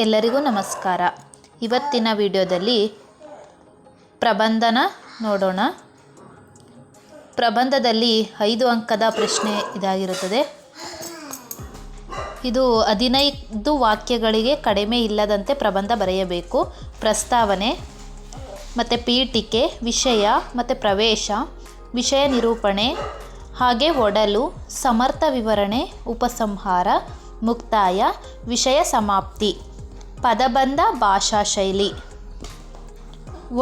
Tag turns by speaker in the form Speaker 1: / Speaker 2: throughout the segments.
Speaker 1: ಎಲ್ಲರಿಗೂ ನಮಸ್ಕಾರ. ಇವತ್ತಿನ ವಿಡಿಯೋದಲ್ಲಿ ಪ್ರಬಂಧನ ನೋಡೋಣ. ಪ್ರಬಂಧದಲ್ಲಿ 5 ಅಂಕದ ಪ್ರಶ್ನೆ ಇದಾಗಿರುತ್ತದೆ. ಇದು 15 ವಾಕ್ಯಗಳಿಗೆ ಕಡಿಮೆ ಇಲ್ಲದಂತೆ ಪ್ರಬಂಧ ಬರೆಯಬೇಕು. ಪ್ರಸ್ತಾವನೆ ಮತ್ತು ಪೀಠಿಕೆ, ವಿಷಯ ಮತ್ತು ಪ್ರವೇಶ, ವಿಷಯ ನಿರೂಪಣೆ, ಹಾಗೆ ಒಡಲು, ಸಮರ್ಥ ವಿವರಣೆ, ಉಪಸಂಹಾರ, ಮುಕ್ತಾಯ, ವಿಷಯ ಸಮಾಪ್ತಿ, ಪದಬಂಧ, ಭಾಷಾ ಶೈಲಿ.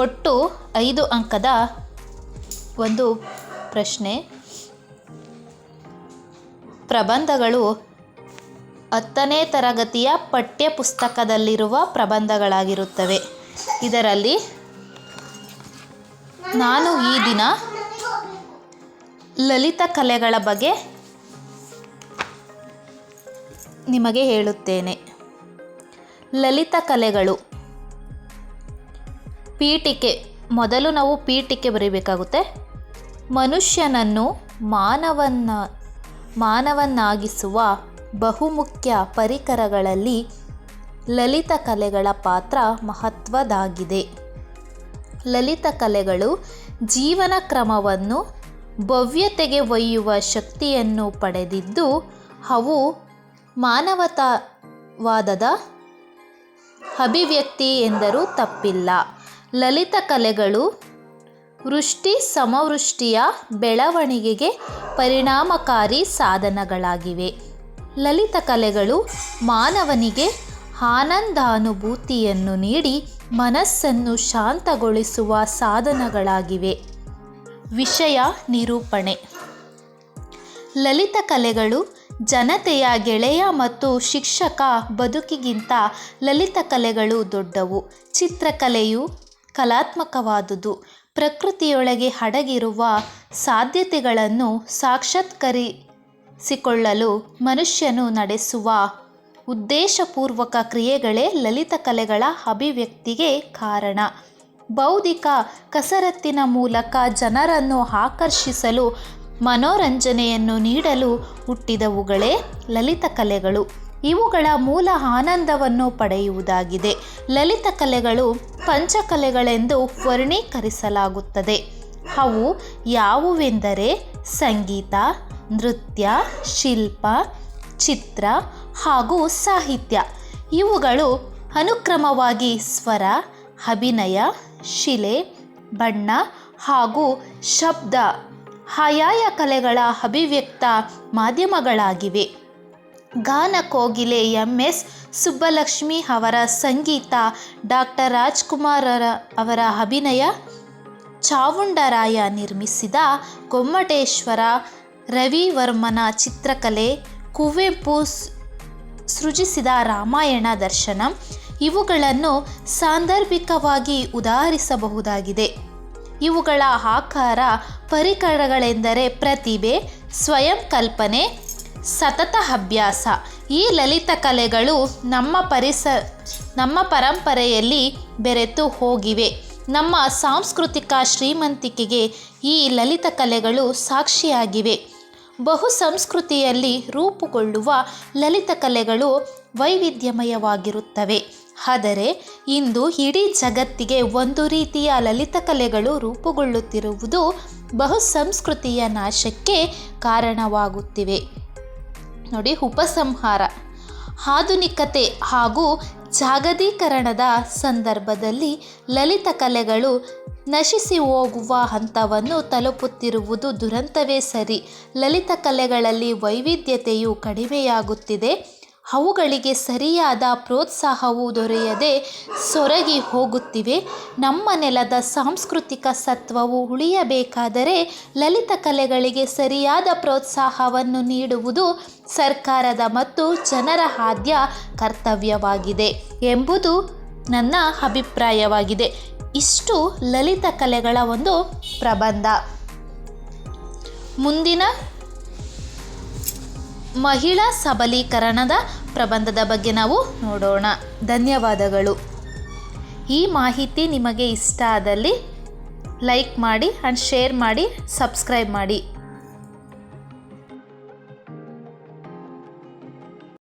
Speaker 1: ಒಟ್ಟು 5 ಅಂಕದ ಒಂದು ಪ್ರಶ್ನೆ. ಪ್ರಬಂಧಗಳು 10ನೇ ತರಗತಿಯ ಪಠ್ಯ ಪುಸ್ತಕದಲ್ಲಿರುವ ಪ್ರಬಂಧಗಳಾಗಿರುತ್ತವೆ. ಇದರಲ್ಲಿ ನಾನು ಈ ದಿನ ಲಲಿತ ಕಲೆಗಳ ಬಗ್ಗೆ ನಿಮಗೆ ಹೇಳುತ್ತೇನೆ. ಲಲಿತ ಕಲೆಗಳು. ಪೀಠಿಕೆ. ಮೊದಲು ನಾವು ಪೀಠಿಕೆ ಬರೀಬೇಕಾಗುತ್ತೆ. ಮನುಷ್ಯನನ್ನು ಮಾನವನ್ನಾಗಿಸುವ ಬಹುಮುಖ್ಯ ಪರಿಕರಗಳಲ್ಲಿ ಲಲಿತ ಕಲೆಗಳ ಪಾತ್ರ ಮಹತ್ವದ್ದಾಗಿದೆ. ಲಲಿತ ಕಲೆಗಳು ಜೀವನ ಕ್ರಮವನ್ನು ಭವ್ಯತೆಗೆ ಒಯ್ಯುವ ಶಕ್ತಿಯನ್ನು ಪಡೆದಿದ್ದು, ಅವು ಮಾನವತಾವಾದದ ಅಭಿವ್ಯಕ್ತಿ ಎಂದರೂ ತಪ್ಪಿಲ್ಲ. ಲಲಿತ ಕಲೆಗಳು ವೃಷ್ಟಿ ಸಮವೃಷ್ಟಿಯ ಬೆಳವಣಿಗೆಗೆ ಪರಿಣಾಮಕಾರಿ ಸಾಧನಗಳಾಗಿವೆ. ಲಲಿತ ಕಲೆಗಳು ಮಾನವನಿಗೆ ಆನಂದಾನುಭೂತಿಯನ್ನು ನೀಡಿ ಮನಸ್ಸನ್ನು ಶಾಂತಗೊಳಿಸುವ ಸಾಧನಗಳಾಗಿವೆ. ವಿಷಯ ನಿರೂಪಣೆ. ಲಲಿತ ಕಲೆಗಳು ಜನತೆಯ ಗೆಳೆಯ ಮತ್ತು ಶಿಕ್ಷಕ ಬದುಕಿಗಿಂತ ಲಲಿತ ಕಲೆಗಳು ದೊಡ್ಡವು. ಚಿತ್ರಕಲೆಯು ಕಲಾತ್ಮಕವಾದುದು. ಪ್ರಕೃತಿಯೊಳಗೆ ಅಡಗಿರುವ ಸಾಧ್ಯತೆಗಳನ್ನು ಸಾಕ್ಷಾತ್ಕರಿಸಿಕೊಳ್ಳಲು ಮನುಷ್ಯನು ನಡೆಸುವ ಉದ್ದೇಶಪೂರ್ವಕ ಕ್ರಿಯೆಗಳೇ ಲಲಿತ ಕಲೆಗಳ ಅಭಿವ್ಯಕ್ತಿಗೆ ಕಾರಣ. ಬೌದ್ಧಿಕ ಕಸರತ್ತಿನ ಮೂಲಕ ಜನರನ್ನು ಆಕರ್ಷಿಸಲು, ಮನೋರಂಜನೆಯನ್ನು ನೀಡಲು ಹುಟ್ಟಿದವುಗಳೇ ಲಲಿತ ಕಲೆಗಳು. ಇವುಗಳ ಮೂಲ ಆನಂದವನ್ನು ಪಡೆಯುವುದಾಗಿದೆ. ಲಲಿತ ಕಲೆಗಳು ಪಂಚಕಲೆಗಳೆಂದು ವರ್ಗೀಕರಿಸಲಾಗುತ್ತದೆ. ಅವು ಯಾವುವೆಂದರೆ ಸಂಗೀತ, ನೃತ್ಯ, ಶಿಲ್ಪ, ಚಿತ್ರ ಹಾಗೂ ಸಾಹಿತ್ಯ. ಇವುಗಳು ಅನುಕ್ರಮವಾಗಿ ಸ್ವರ, ಅಭಿನಯ, ಶಿಲೆ, ಬಣ್ಣ ಹಾಗೂ ಶಬ್ದ ಆಯಾಯ ಕಲೆಗಳ ಅಭಿವ್ಯಕ್ತ ಮಾಧ್ಯಮಗಳಾಗಿವೆ. ಗಾನ ಕೋಗಿಲೆ ಎಂ.ಎಸ್. ಸುಬ್ಬಲಕ್ಷ್ಮಿ ಅವರ ಸಂಗೀತ, ಡಾಕ್ಟರ್ ರಾಜ್ಕುಮಾರ್ ಅವರ ಅಭಿನಯ, ಚಾವುಂಡರಾಯ ನಿರ್ಮಿಸಿದ ಗೊಮ್ಮಟೇಶ್ವರ, ರವಿವರ್ಮನ ಚಿತ್ರಕಲೆ, ಕುವೆಂಪು ಸೃಜಿಸಿದ ರಾಮಾಯಣ ದರ್ಶನಂ ಇವುಗಳನ್ನು ಸಾಂದರ್ಭಿಕವಾಗಿ ಉದಾಹರಿಸಬಹುದಾಗಿದೆ. ಇವುಗಳ ಆಕಾರ ಪರಿಕರಗಳೆಂದರೆ ಪ್ರತಿಭೆ, ಸ್ವಯಂ ಕಲ್ಪನೆ, ಸತತ ಅಭ್ಯಾಸ. ಈ ಲಲಿತ ಕಲೆಗಳು ನಮ್ಮ ಪರಂಪರೆಯಲ್ಲಿ ಬೆರೆತು ಹೋಗಿವೆ. ನಮ್ಮ ಸಾಂಸ್ಕೃತಿಕ ಶ್ರೀಮಂತಿಕೆಗೆ ಈ ಲಲಿತ ಕಲೆಗಳು ಸಾಕ್ಷಿಯಾಗಿವೆ. ಬಹು ಸಂಸ್ಕೃತಿಯಲ್ಲಿ ರೂಪುಗೊಳ್ಳುವ ಲಲಿತ ಕಲೆಗಳು ವೈವಿಧ್ಯಮಯವಾಗಿರುತ್ತವೆ. ಆದರೆ ಇಂದು ಇಡೀ ಜಗತ್ತಿಗೆ ಒಂದು ರೀತಿಯ ಲಲಿತ ಕಲೆಗಳು ರೂಪುಗೊಳ್ಳುತ್ತಿರುವುದು ಬಹು ಸಂಸ್ಕೃತಿಯ ನಾಶಕ್ಕೆ ಕಾರಣವಾಗುತ್ತಿವೆ. ನೋಡಿ, ಉಪಸಂಹಾರ. ಆಧುನಿಕತೆ ಹಾಗೂ ಜಾಗತೀಕರಣದ ಸಂದರ್ಭದಲ್ಲಿ ಲಲಿತ ಕಲೆಗಳು ನಶಿಸಿ ಹೋಗುವ ಹಂತವನ್ನು ತಲುಪುತ್ತಿರುವುದು ದುರಂತವೇ ಸರಿ. ಲಲಿತ ಕಲೆಗಳಲ್ಲಿ ವೈವಿಧ್ಯತೆಯು ಕಡಿಮೆಯಾಗುತ್ತಿದೆ. ಅವುಗಳಿಗೆ ಸರಿಯಾದ ಪ್ರೋತ್ಸಾಹವು ದೊರೆಯದೆ ಸೊರಗಿ ಹೋಗುತ್ತಿವೆ. ನಮ್ಮ ನೆಲದ ಸಾಂಸ್ಕೃತಿಕ ಸತ್ವವು ಉಳಿಯಬೇಕಾದರೆ ಲಲಿತ ಕಲೆಗಳಿಗೆ ಸರಿಯಾದ ಪ್ರೋತ್ಸಾಹವನ್ನು ನೀಡುವುದು ಸರ್ಕಾರದ ಮತ್ತು ಜನರ ಆದ್ಯ ಕರ್ತವ್ಯವಾಗಿದೆ ಎಂಬುದು ನನ್ನ ಅಭಿಪ್ರಾಯವಾಗಿದೆ. ಇಷ್ಟು ಲಲಿತ ಕಲೆಗಳ ಒಂದು ಪ್ರಬಂಧ. ಮುಂದಿನ ಮಹಿಳಾ ಸಬಲೀಕರಣದ ಪ್ರಬಂಧದ ಬಗ್ಗೆ ನಾವು ನೋಡೋಣ. ಧನ್ಯವಾದಗಳು. ಈ ಮಾಹಿತಿ ನಿಮಗೆ ಇಷ್ಟ ಆದಲ್ಲಿ ಲೈಕ್ ಮಾಡಿ ಆ್ಯಂಡ್ ಶೇರ್ ಮಾಡಿ, ಸಬ್ಸ್ಕ್ರೈಬ್ ಮಾಡಿ.